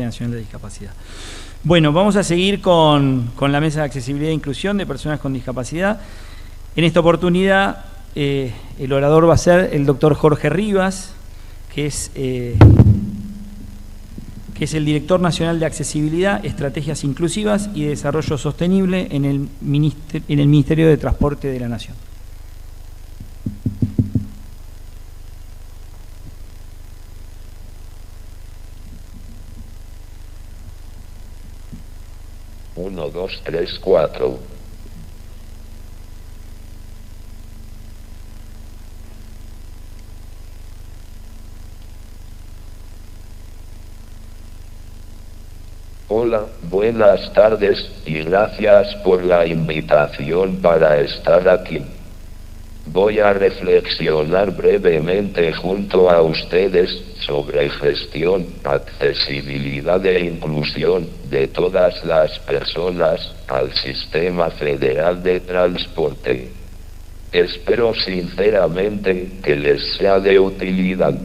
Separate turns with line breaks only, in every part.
Nacional de Discapacidad. Bueno, vamos a seguir con la mesa de accesibilidad e inclusión de personas con discapacidad. En esta oportunidad el orador va a ser el doctor Jorge Rivas, que es el director nacional de accesibilidad, estrategias inclusivas y desarrollo sostenible en el Ministerio de Transporte de la Nación.
Uno, dos, tres, cuatro. Hola, buenas tardes, y gracias por la invitación para estar aquí. Voy a reflexionar brevemente junto a ustedes sobre gestión, accesibilidad e inclusión de todas las personas al Sistema Federal de Transporte. Espero sinceramente que les sea de utilidad.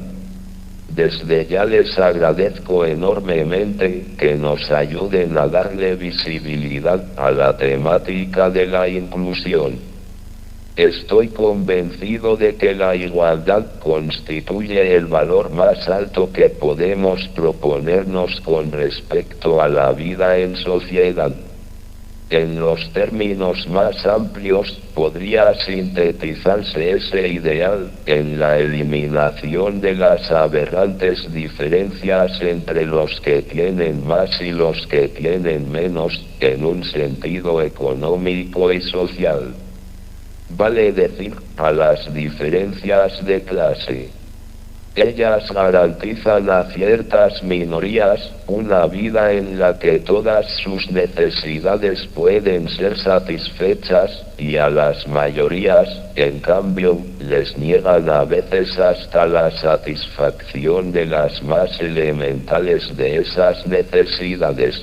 Desde ya les agradezco enormemente que nos ayuden a darle visibilidad a la temática de la inclusión. Estoy convencido de que la igualdad constituye el valor más alto que podemos proponernos con respecto a la vida en sociedad. En los términos más amplios, podría sintetizarse ese ideal en la eliminación de las aberrantes diferencias entre los que tienen más y los que tienen menos, en un sentido económico y social. Vale decir, a las diferencias de clase. Ellas garantizan a ciertas minorías una vida en la que todas sus necesidades pueden ser satisfechas, y a las mayorías, en cambio, les niegan a veces hasta la satisfacción de las más elementales de esas necesidades.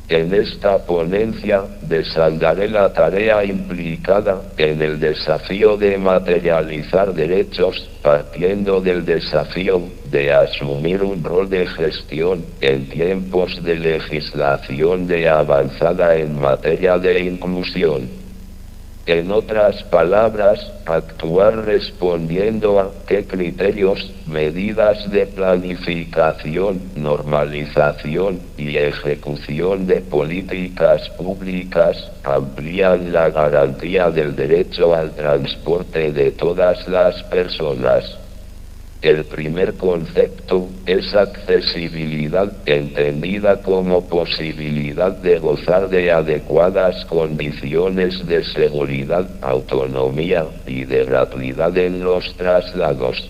En esta ponencia, desandaré la tarea implicada en el desafío de materializar derechos, partiendo del desafío de asumir un rol de gestión en tiempos de legislación de avanzada en materia de inclusión. En otras palabras, actuar respondiendo a qué criterios, medidas de planificación, normalización y ejecución de políticas públicas amplían la garantía del derecho al transporte de todas las personas. El primer concepto es accesibilidad, entendida como posibilidad de gozar de adecuadas condiciones de seguridad, autonomía y de gratuidad en los traslados.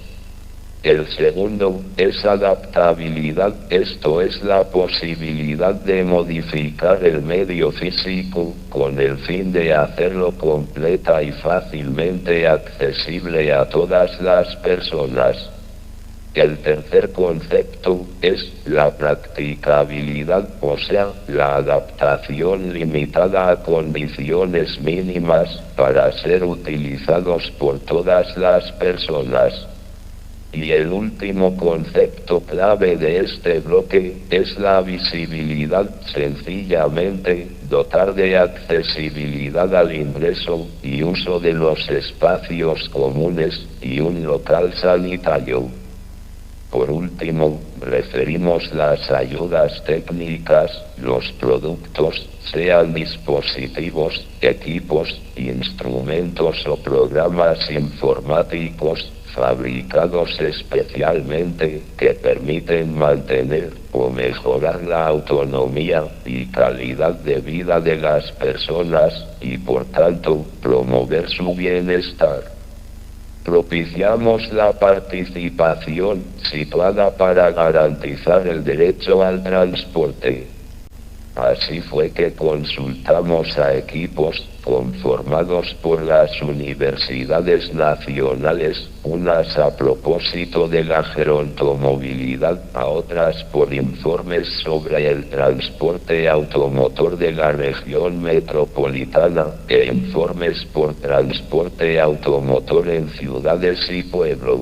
El segundo es adaptabilidad, esto es la posibilidad de modificar el medio físico con el fin de hacerlo completa y fácilmente accesible a todas las personas. El tercer concepto es la practicabilidad, o sea, la adaptación limitada a condiciones mínimas para ser utilizados por todas las personas. Y el último concepto clave de este bloque es la visibilidad, sencillamente, dotar de accesibilidad al ingreso y uso de los espacios comunes y un local sanitario. Por último, referimos las ayudas técnicas, los productos, sean dispositivos, equipos, instrumentos o programas informáticos, fabricados especialmente, que permiten mantener o mejorar la autonomía y calidad de vida de las personas, y por tanto, promover su bienestar. Propiciamos la participación situada para garantizar el derecho al transporte. Así fue que consultamos a equipos conformados por las universidades nacionales, unas a propósito de la gerontomovilidad, a otras por informes sobre el transporte automotor de la región metropolitana, e informes por transporte automotor en ciudades y pueblos.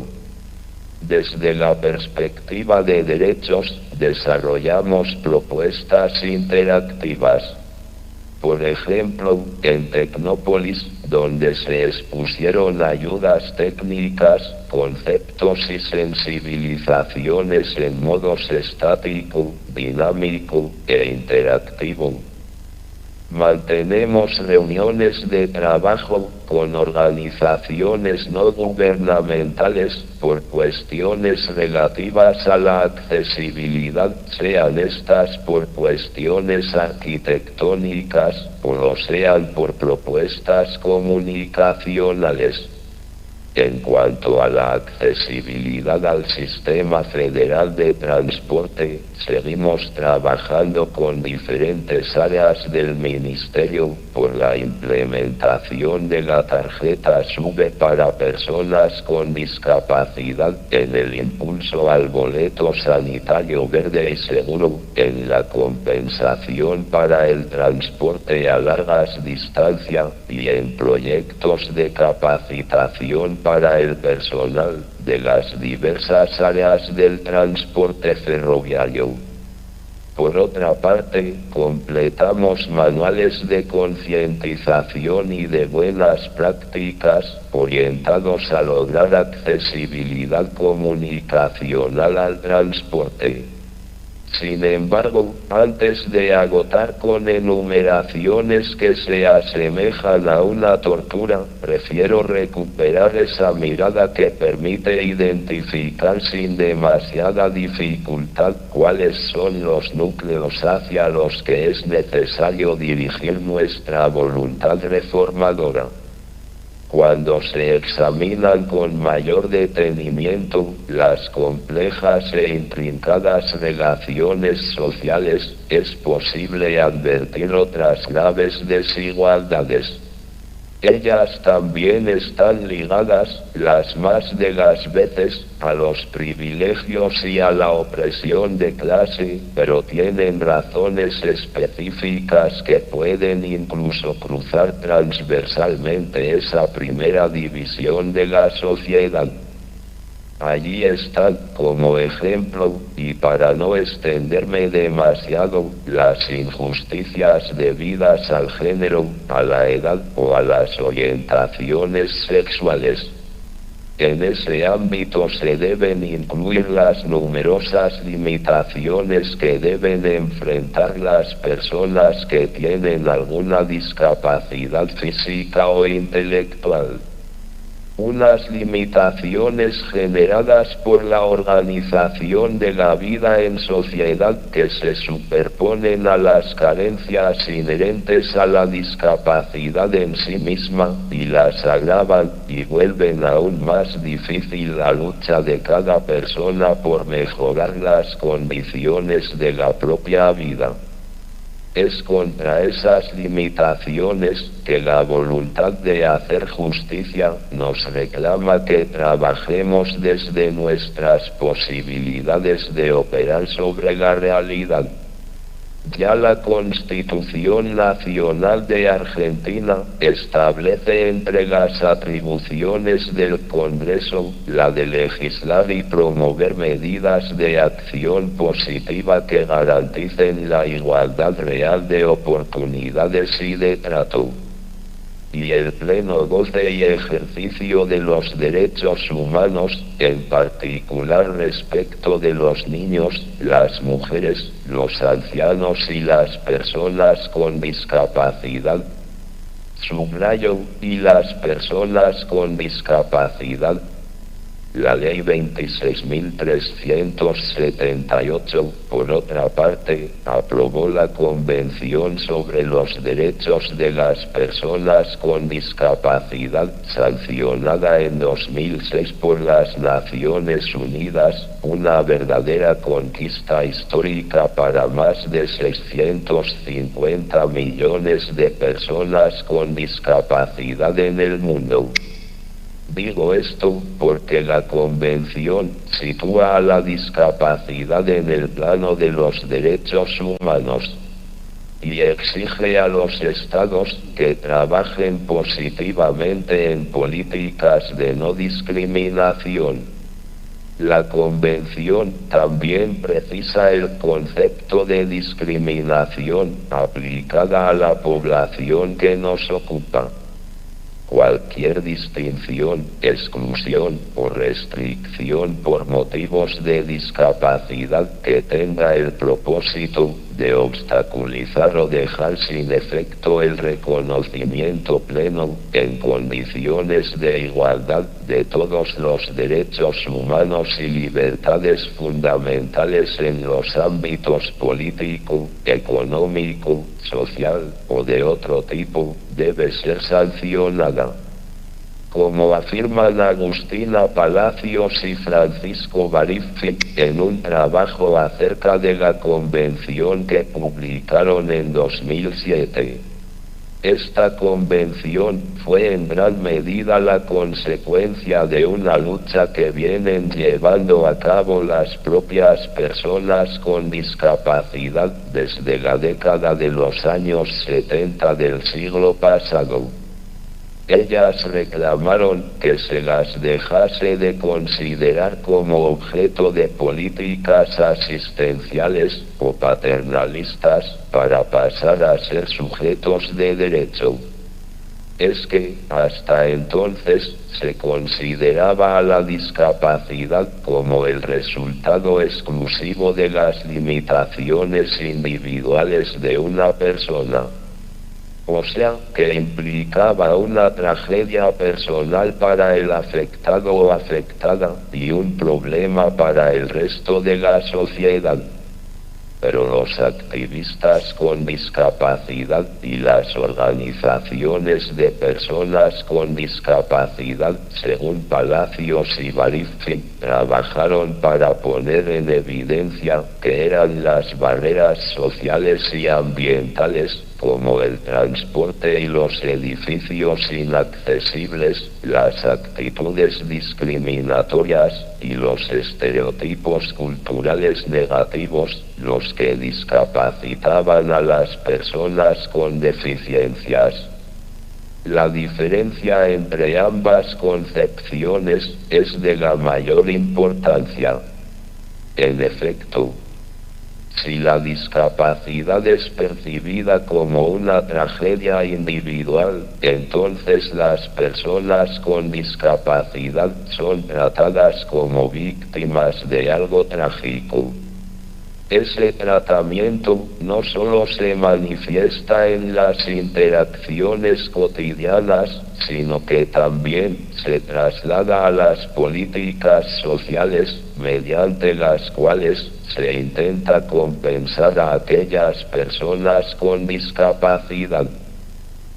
Desde la perspectiva de derechos, desarrollamos propuestas interactivas. Por ejemplo, en Tecnópolis, donde se expusieron ayudas técnicas, conceptos y sensibilizaciones en modos estático, dinámico e interactivo. Mantenemos reuniones de trabajo con organizaciones no gubernamentales por cuestiones relativas a la accesibilidad, sean estas por cuestiones arquitectónicas o sean por propuestas comunicacionales. En cuanto a la accesibilidad al Sistema Federal de Transporte, seguimos trabajando con diferentes áreas del Ministerio por la implementación de la tarjeta SUBE para personas con discapacidad, en el impulso al boleto sanitario verde y seguro, en la compensación para el transporte a largas distancias y en proyectos de capacitación para el personal de las diversas áreas del transporte ferroviario. Por otra parte, completamos manuales de concientización y de buenas prácticas orientados a lograr accesibilidad comunicacional al transporte. Sin embargo, antes de agotar con enumeraciones que se asemejan a una tortura, prefiero recuperar esa mirada que permite identificar sin demasiada dificultad cuáles son los núcleos hacia los que es necesario dirigir nuestra voluntad reformadora. Cuando se examinan con mayor detenimiento las complejas e intrincadas relaciones sociales, es posible advertir otras graves desigualdades. Ellas también están ligadas, las más de las veces, a los privilegios y a la opresión de clase, pero tienen razones específicas que pueden incluso cruzar transversalmente esa primera división de la sociedad. Allí están, como ejemplo, y para no extenderme demasiado, las injusticias debidas al género, a la edad o a las orientaciones sexuales. En ese ámbito se deben incluir las numerosas limitaciones que deben enfrentar las personas que tienen alguna discapacidad física o intelectual. Unas limitaciones generadas por la organización de la vida en sociedad que se superponen a las carencias inherentes a la discapacidad en sí misma, y las agravan y vuelven aún más difícil la lucha de cada persona por mejorar las condiciones de la propia vida. Es contra esas limitaciones que la voluntad de hacer justicia nos reclama que trabajemos desde nuestras posibilidades de operar sobre la realidad. Ya la Constitución Nacional de Argentina establece entre las atribuciones del Congreso la de legislar y promover medidas de acción positiva que garanticen la igualdad real de oportunidades y de trato, y el pleno goce y ejercicio de los derechos humanos, en particular respecto de los niños, las mujeres, los ancianos y las personas con discapacidad. Subrayo, y las personas con discapacidad. La Ley 26.378, por otra parte, aprobó la Convención sobre los Derechos de las Personas con Discapacidad, sancionada en 2006 por las Naciones Unidas, una verdadera conquista histórica para más de 650 millones de personas con discapacidad en el mundo. Digo esto porque la Convención sitúa a la discapacidad en el plano de los derechos humanos y exige a los Estados que trabajen positivamente en políticas de no discriminación. La Convención también precisa el concepto de discriminación aplicada a la población que nos ocupa. Cualquier distinción, exclusión o restricción por motivos de discapacidad que tenga el propósito de obstaculizar o dejar sin efecto el reconocimiento pleno, en condiciones de igualdad, de todos los derechos humanos y libertades fundamentales en los ámbitos político, económico, social o de otro tipo, debe ser sancionada. Como afirman Agustina Palacios y Francisco Bariffi en un trabajo acerca de la convención que publicaron en 2007. Esta convención fue en gran medida la consecuencia de una lucha que vienen llevando a cabo las propias personas con discapacidad desde la década de los años 70 del siglo pasado. Ellas reclamaron que se las dejase de considerar como objeto de políticas asistenciales o paternalistas para pasar a ser sujetos de derecho. Es que, hasta entonces, se consideraba a la discapacidad como el resultado exclusivo de las limitaciones individuales de una persona. O sea, que implicaba una tragedia personal para el afectado o afectada y un problema para el resto de la sociedad. Pero los activistas con discapacidad y las organizaciones de personas con discapacidad, según Palacios y Bariffi, trabajaron para poner en evidencia que eran las barreras sociales y ambientales, como el transporte y los edificios inaccesibles, las actitudes discriminatorias y los estereotipos culturales negativos, los que discapacitaban a las personas con deficiencias. La diferencia entre ambas concepciones es de la mayor importancia. En efecto, si la discapacidad es percibida como una tragedia individual, entonces las personas con discapacidad son tratadas como víctimas de algo trágico. Ese tratamiento no solo se manifiesta en las interacciones cotidianas, sino que también se traslada a las políticas sociales, mediante las cuales se intenta compensar a aquellas personas con discapacidad.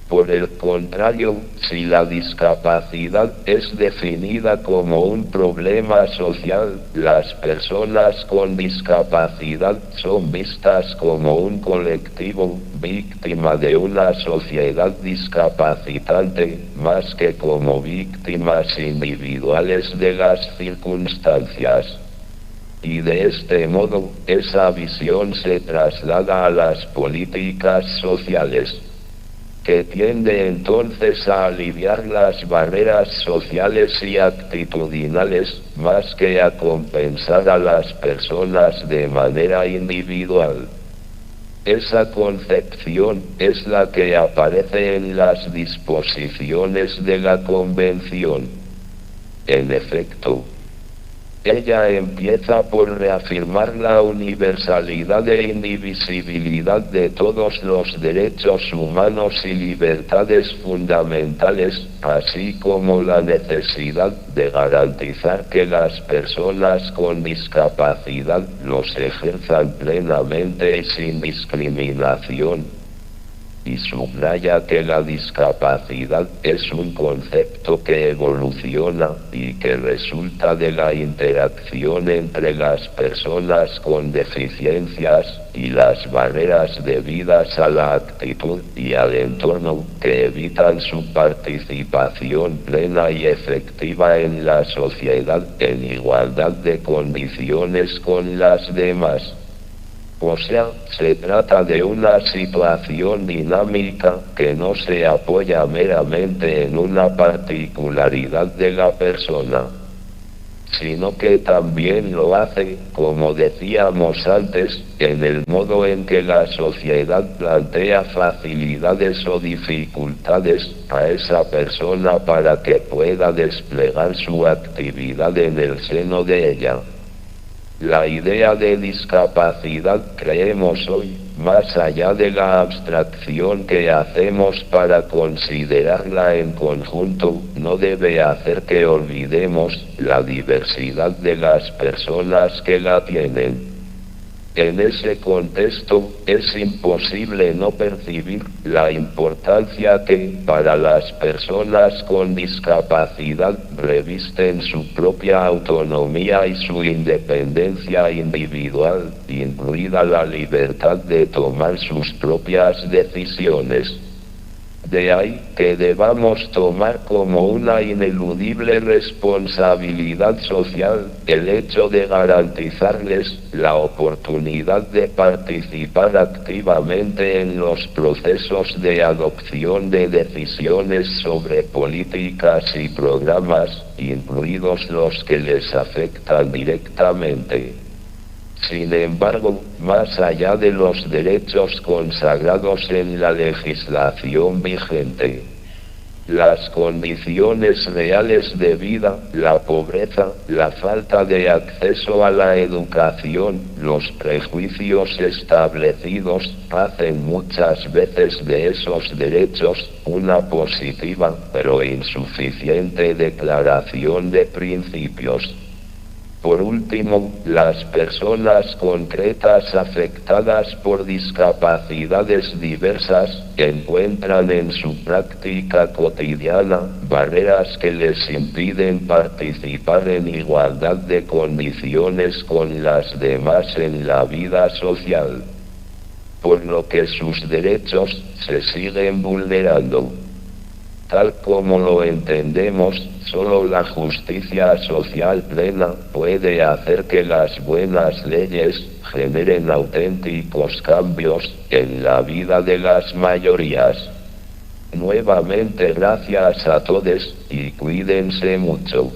Por el contrario, si la discapacidad es definida como un problema social, las personas con discapacidad son vistas como un colectivo, víctima de una sociedad discapacitante, más que como víctimas individuales de las circunstancias. Y de este modo, esa visión se traslada a las políticas sociales, que tiende entonces a aliviar las barreras sociales y actitudinales, más que a compensar a las personas de manera individual. Esa concepción es la que aparece en las disposiciones de la Convención. En efecto, ella empieza por reafirmar la universalidad e indivisibilidad de todos los derechos humanos y libertades fundamentales, así como la necesidad de garantizar que las personas con discapacidad los ejerzan plenamente y sin discriminación. Y subraya que la discapacidad es un concepto que evoluciona y que resulta de la interacción entre las personas con deficiencias y las barreras debidas a la actitud y al entorno que evitan su participación plena y efectiva en la sociedad en igualdad de condiciones con las demás. O sea, se trata de una situación dinámica que no se apoya meramente en una particularidad de la persona, sino que también lo hace, como decíamos antes, en el modo en que la sociedad plantea facilidades o dificultades a esa persona para que pueda desplegar su actividad en el seno de ella. La idea de discapacidad, creemos hoy, más allá de la abstracción que hacemos para considerarla en conjunto, no debe hacer que olvidemos la diversidad de las personas que la tienen. En ese contexto, es imposible no percibir la importancia que, para las personas con discapacidad, revisten su propia autonomía y su independencia individual, incluida la libertad de tomar sus propias decisiones. De ahí que debamos tomar como una ineludible responsabilidad social el hecho de garantizarles la oportunidad de participar activamente en los procesos de adopción de decisiones sobre políticas y programas, incluidos los que les afectan directamente. Sin embargo, más allá de los derechos consagrados en la legislación vigente, las condiciones reales de vida, la pobreza, la falta de acceso a la educación, los prejuicios establecidos, hacen muchas veces de esos derechos una positiva, pero insuficiente declaración de principios. Por último, las personas concretas afectadas por discapacidades diversas encuentran en su práctica cotidiana barreras que les impiden participar en igualdad de condiciones con las demás en la vida social, por lo que sus derechos se siguen vulnerando. Tal como lo entendemos, solo la justicia social plena puede hacer que las buenas leyes generen auténticos cambios en la vida de las mayorías. Nuevamente gracias a todos y cuídense mucho.